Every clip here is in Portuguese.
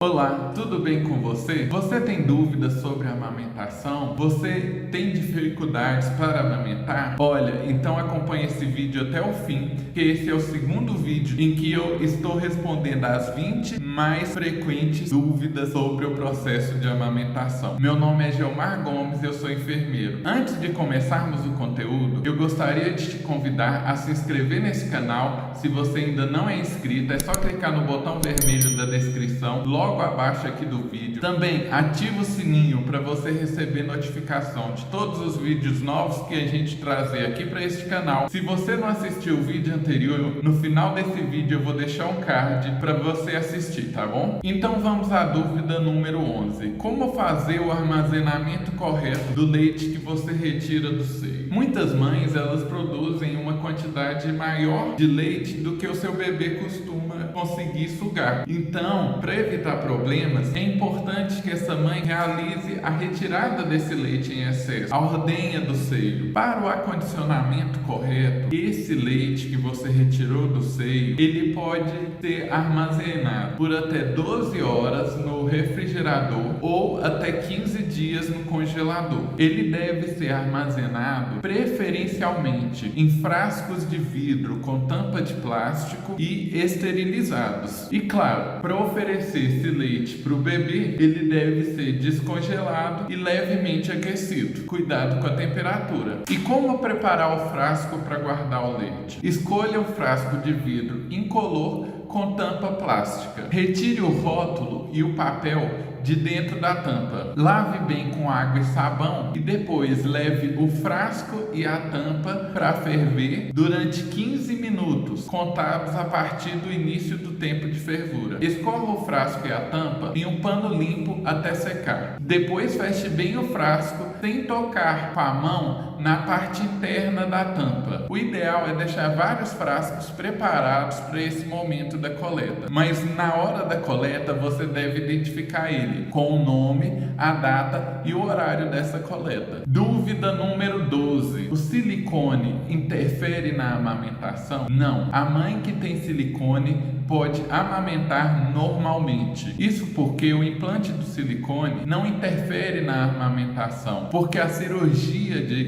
Olá, tudo bem com você? Você tem dúvidas sobre a amamentação? Você tem dificuldades para amamentar? Olha, então acompanhe esse vídeo até o fim, que esse é o segundo vídeo em que eu estou respondendo as 20 mais frequentes dúvidas sobre o processo de amamentação. Meu nome é Geomar Gomes e eu sou enfermeiro. Antes de começarmos o conteúdo, eu gostaria de te convidar a se inscrever nesse canal. Se você ainda não é inscrito, é só clicar no botão vermelho da descrição, logo abaixo aqui do vídeo. Também ativa o sininho para você receber notificação de todos os vídeos novos que a gente trazer aqui para este canal. Se você não assistiu o vídeo anterior, no final desse vídeo eu vou deixar um card para você assistir, tá bom? Então vamos à dúvida número 11. Como fazer o armazenamento correto do leite que você retira do seio? Muitas mães, elas produzem uma quantidade maior de leite do que o seu bebê costuma conseguir sugar. Então, para evitar problemas, é importante que essa mãe realize a retirada desse leite em excesso, a ordenha do seio. Para o acondicionamento correto, esse leite que você retirou do seio, ele pode ser armazenado por até 12 horas no refrigerador ou até 15 dias no congelador. Ele deve ser armazenado preferencialmente em frascos de vidro com tampa de plástico e esterilizados. E claro, para oferecer esse leite para o bebê, ele deve ser descongelado e levemente aquecido. Cuidado com a temperatura. E como preparar o frasco para guardar o leite? Escolha um frasco de vidro incolor com tampa plástica. Retire o rótulo e o papel de dentro da tampa. Lave bem com água e sabão e depois leve o frasco e a tampa para ferver durante 15 minutos, contados a partir do início do tempo de fervura. Escorra o frasco e a tampa em um pano limpo até secar. Depois feche bem o frasco sem tocar com a mão na parte interna da tampa. O ideal é deixar vários frascos preparados para esse momento da coleta, mas na hora da coleta você deve identificar ele com o nome, a data e o horário dessa coleta. Dúvida número 12. O silicone interfere na amamentação? Não. A mãe que tem silicone pode amamentar normalmente. Isso porque o implante do silicone não interfere na amamentação, porque a cirurgia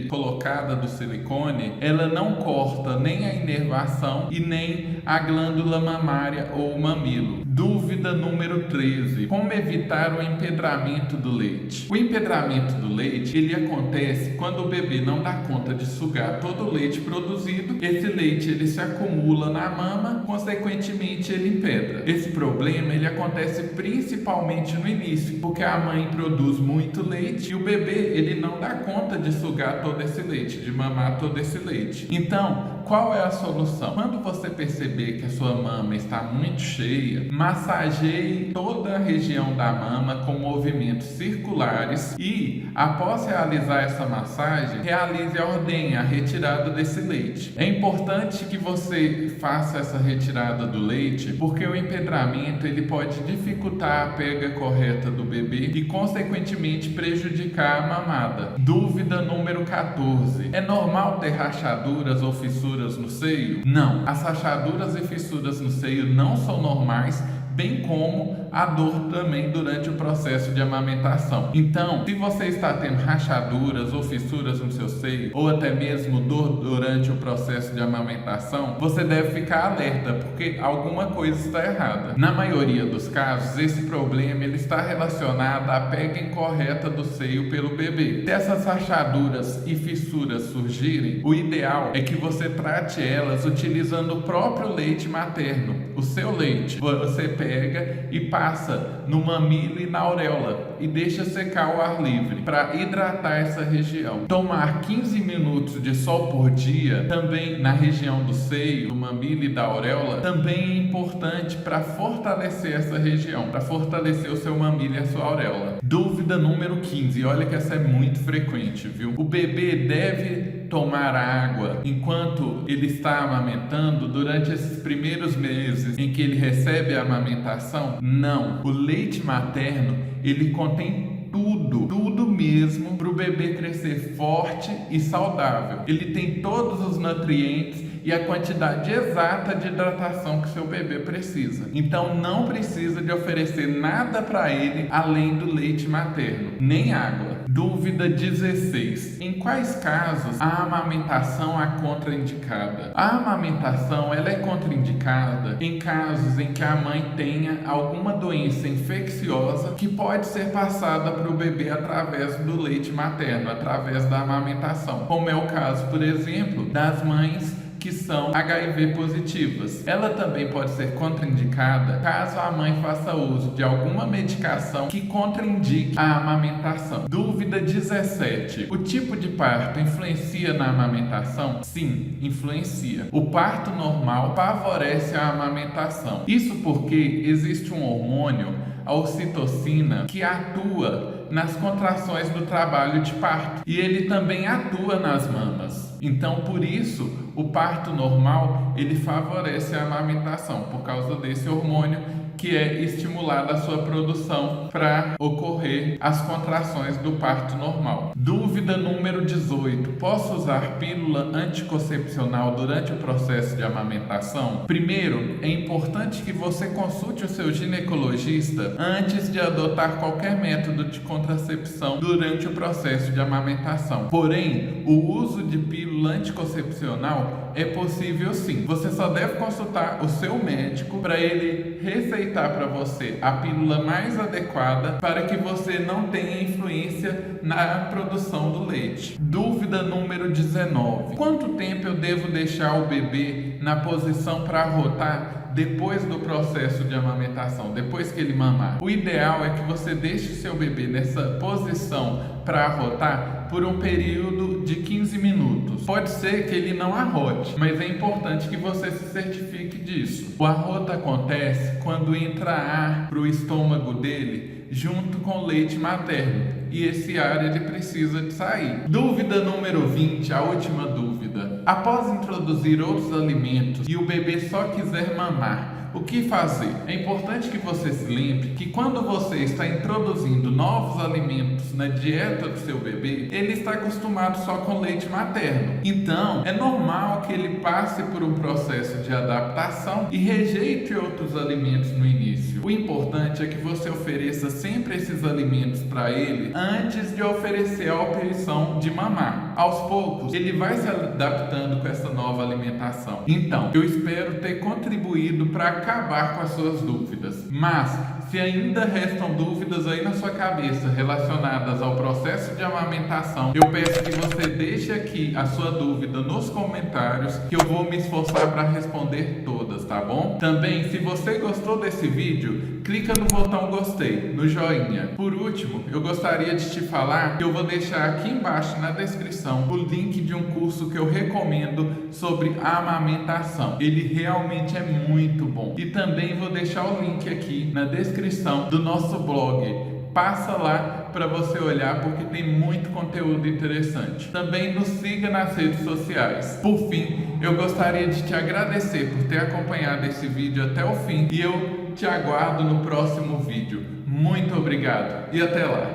colocada do silicone, ela não corta nem a inervação e nem a glândula mamária ou o mamilo. Dúvida número 13. Como evitar o empedramento do leite? O empedramento do leite, ele acontece quando o bebê não dá conta de sugar todo o leite produzido. Esse leite, ele se acumula na mama, consequentemente ele empedra. Esse problema, ele acontece principalmente no início, porque a mãe produz muito leite e o bebê, ele não dá conta de sugar todo esse leite, de mamar todo esse leite. Então, qual é a solução? Quando você perceber que a sua mama está muito cheia, massageie toda a região da mama com movimentos circulares e, após realizar essa massagem, realize a ordenha, a retirada desse leite. É importante que você faça essa retirada do leite, porque o empedramento ele pode dificultar a pega correta do bebê e, consequentemente, prejudicar a mamada. Dúvida número 14. É normal ter rachaduras ou fissuras no seio? Não. As rachaduras e fissuras no seio não são normais, bem como a dor também durante o processo de amamentação. Então, se você está tendo rachaduras ou fissuras no seu seio, ou até mesmo dor durante o processo de amamentação, você deve ficar alerta, porque alguma coisa está errada. Na maioria dos casos, esse problema ele está relacionado à pega incorreta do seio pelo bebê. Se essas rachaduras e fissuras surgirem, o ideal é que você trate elas utilizando o próprio leite materno, o seu leite. Você pega e passa no mamilo e na auréola e deixa secar ao ar livre para hidratar essa região. Tomar 15 minutos de sol por dia, também na região do seio, do mamilo e da auréola, também é importante para fortalecer essa região, para fortalecer o seu mamilo e a sua auréola. Dúvida número 15, olha que essa é muito frequente, viu? O bebê deve tomar água enquanto ele está amamentando durante esses primeiros meses em que ele recebe a amamentação? Não. O leite materno, ele contém tudo mesmo para o bebê crescer forte e saudável. Ele tem todos os nutrientes e a quantidade exata de hidratação que seu bebê precisa. Então não precisa de oferecer nada para ele além do leite materno, nem água. Dúvida 16. Em quais casos a amamentação é contraindicada? A amamentação ela é contraindicada em casos em que a mãe tenha alguma doença infecciosa que pode ser passada para o bebê através do leite materno, através da amamentação, como é o caso, por exemplo, das mães que são HIV positivas. Ela também pode ser contraindicada caso a mãe faça uso de alguma medicação que contraindique a amamentação. Dúvida 17. O tipo de parto influencia na amamentação? Sim, influencia. O parto normal favorece a amamentação. Isso porque existe um hormônio, a ocitocina, que atua nas contrações do trabalho de parto e ele também atua nas mamas. Então, por isso, o parto normal ele favorece a amamentação por causa desse hormônio que é estimulada a sua produção para ocorrer as contrações do parto normal. Dúvida número 18. Posso usar pílula anticoncepcional durante o processo de amamentação? Primeiro, é importante que você consulte o seu ginecologista antes de adotar qualquer método de contracepção durante o processo de amamentação. Porém, o uso de pílula anticoncepcional é possível sim. Você só deve consultar o seu médico para ele receitar para você a pílula mais adequada para que você não tenha influência na produção do leite. Dúvida número 19. Quanto tempo eu devo deixar o bebê na posição para arrotar depois do processo de amamentação, depois que ele mamar? O ideal é que você deixe seu bebê nessa posição para arrotar por um período de 15 minutos. Pode ser que ele não arrote, mas é importante que você se certifique disso. O arroto acontece quando entra ar para o estômago dele junto com o leite materno e esse ar ele precisa de sair. Dúvida número 20, a última dúvida. Após introduzir outros alimentos e o bebê só quiser mamar, o que fazer? É importante que você se lembre que quando você está introduzindo novos alimentos na dieta do seu bebê, ele está acostumado só com leite materno. Então, é normal que ele passe por um processo de adaptação e rejeite outros alimentos no início. O importante é que você ofereça sempre esses alimentos para ele antes de oferecer a opção de mamar. Aos poucos, ele vai se adaptando com essa nova alimentação. Então, eu espero ter contribuído para acabar com as suas dúvidas. Mas, se ainda restam dúvidas aí na sua cabeça relacionadas ao processo de amamentação, eu peço que você deixe aqui a sua dúvida nos comentários, que eu vou me esforçar para responder todas, tá bom? Também, se você gostou desse vídeo, clica no botão gostei, no joinha. Por último, eu gostaria de te falar que eu vou deixar aqui embaixo na descrição o link de um curso que eu recomendo sobre amamentação. Ele realmente é muito bom. E também vou deixar o link aqui na descrição do nosso blog. Passa lá para você olhar porque tem muito conteúdo interessante. Também nos siga nas redes sociais. Por fim, eu gostaria de te agradecer por ter acompanhado esse vídeo até o fim e eu te aguardo no próximo vídeo. Muito obrigado e até lá!